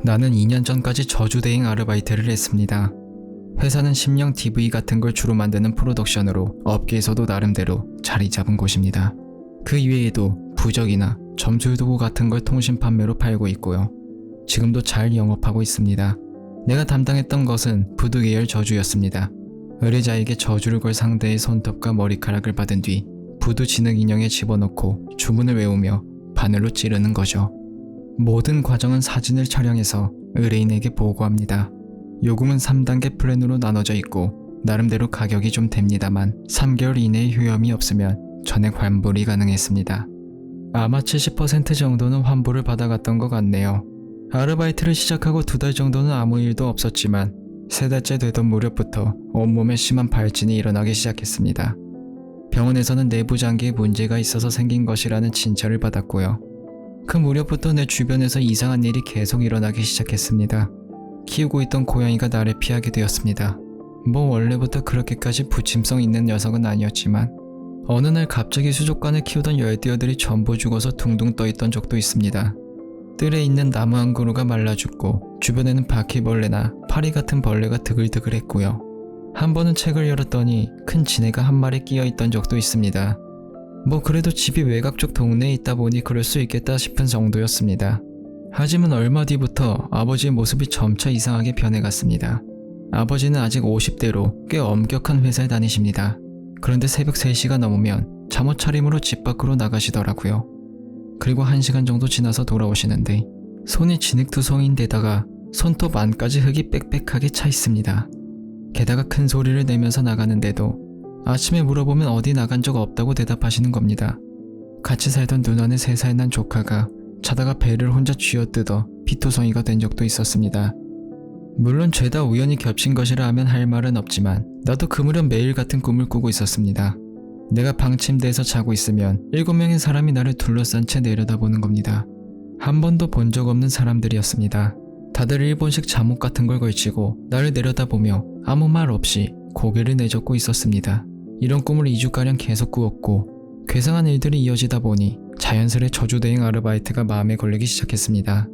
나는 2년 전까지 저주대행 아르바이트를 했습니다. 회사는 심령 DV 같은 걸 주로 만드는 프로덕션으로 업계에서도 나름대로 자리 잡은 곳입니다. 그 이외에도 부적이나 점술도구 같은 걸 통신 판매로 팔고 있고요. 지금도 잘 영업하고 있습니다. 내가 담당했던 것은 부두 계열 저주였습니다. 의뢰자에게 저주를 걸 상대의 손톱과 머리카락을 받은 뒤 부두 진흙 인형에 집어넣고 주문을 외우며 바늘로 찌르는 거죠. 모든 과정은 사진을 촬영해서 의뢰인에게 보고합니다. 요금은 3단계 플랜으로 나눠져 있고 나름대로 가격이 좀 됩니다만 3개월 이내에 효험이 없으면 전액 환불이 가능했습니다. 아마 70% 정도는 환불을 받아갔던 것 같네요. 아르바이트를 시작하고 2달 정도는 아무 일도 없었지만 3달째 되던 무렵부터 온몸에 심한 발진이 일어나기 시작했습니다. 병원에서는 내부 장기에 문제가 있어서 생긴 것이라는 진찰을 받았고요. 그 무렵부터 내 주변에서 이상한 일이 계속 일어나기 시작했습니다. 키우고 있던 고양이가 나를 피하게 되었습니다. 뭐 원래부터 그렇게까지 부침성 있는 녀석은 아니었지만 어느 날 갑자기 수족관을 키우던 열대어들이 전부 죽어서 둥둥 떠있던 적도 있습니다. 뜰에 있는 나무 한 그루가 말라 죽고 주변에는 바퀴벌레나 파리 같은 벌레가 드글드글했고요. 한 번은 책을 열었더니 큰 지네가 한 마리 끼어있던 적도 있습니다. 뭐 그래도 집이 외곽 쪽 동네에 있다 보니 그럴 수 있겠다 싶은 정도였습니다. 하지만 얼마 뒤부터 아버지의 모습이 점차 이상하게 변해갔습니다. 아버지는 아직 50대로 꽤 엄격한 회사에 다니십니다. 그런데 새벽 3시가 넘으면 잠옷 차림으로 집 밖으로 나가시더라고요. 그리고 1시간 정도 지나서 돌아오시는데 손이 진흙투성인데다가 손톱 안까지 흙이 빽빽하게 차 있습니다. 게다가 큰 소리를 내면서 나가는데도 아침에 물어보면 어디 나간 적 없다고 대답하시는 겁니다. 같이 살던 누나네 3살 난 조카가 자다가 배를 혼자 쥐어뜯어 피투성이가 된 적도 있었습니다. 물론 죄다 우연히 겹친 것이라 하면 할 말은 없지만 나도 그 무렵 매일 같은 꿈을 꾸고 있었습니다. 내가 방 침대에서 자고 있으면 7명의 사람이 나를 둘러싼 채 내려다보는 겁니다. 한 번도 본 적 없는 사람들이었습니다. 다들 일본식 잠옷 같은 걸 걸치고 나를 내려다보며 아무 말 없이 고개를 내젓고 있었습니다. 이런 꿈을 2주가량 계속 꾸었고 괴상한 일들이 이어지다 보니 자연스레 저주대행 아르바이트가 마음에 걸리기 시작했습니다.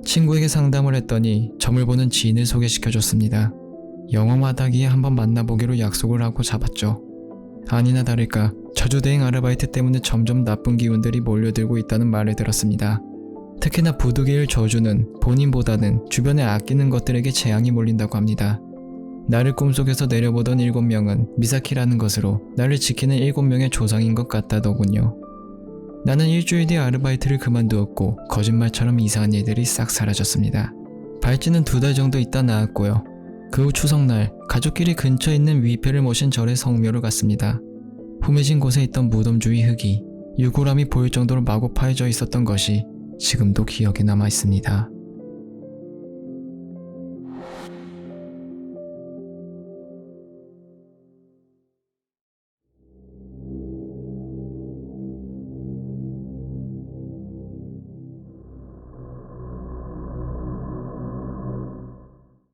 친구에게 상담을 했더니 점을 보는 지인을 소개시켜줬습니다. 영험하다기에 한번 만나보기로 약속을 하고 잡았죠. 아니나 다를까 저주대행 아르바이트 때문에 점점 나쁜 기운들이 몰려들고 있다는 말을 들었습니다. 특히나 부두계열 저주는 본인보다는 주변에 아끼는 것들에게 재앙이 몰린다고 합니다. 나를 꿈속에서 내려보던 7명은 미사키라는 것으로 나를 지키는 7명의 조상인 것 같다더군요. 나는 일주일 뒤 아르바이트를 그만두었고 거짓말처럼 이상한 일들이 싹 사라졌습니다. 발진은 2달 정도 있다 나았고요. 그 후 추석날 가족끼리 근처에 있는 위패를 모신 절에 성묘를 갔습니다. 흠해진 곳에 있던 무덤 주위 흙이 유골함이 보일 정도로 마구 파여져 있었던 것이 지금도 기억에 남아 있습니다.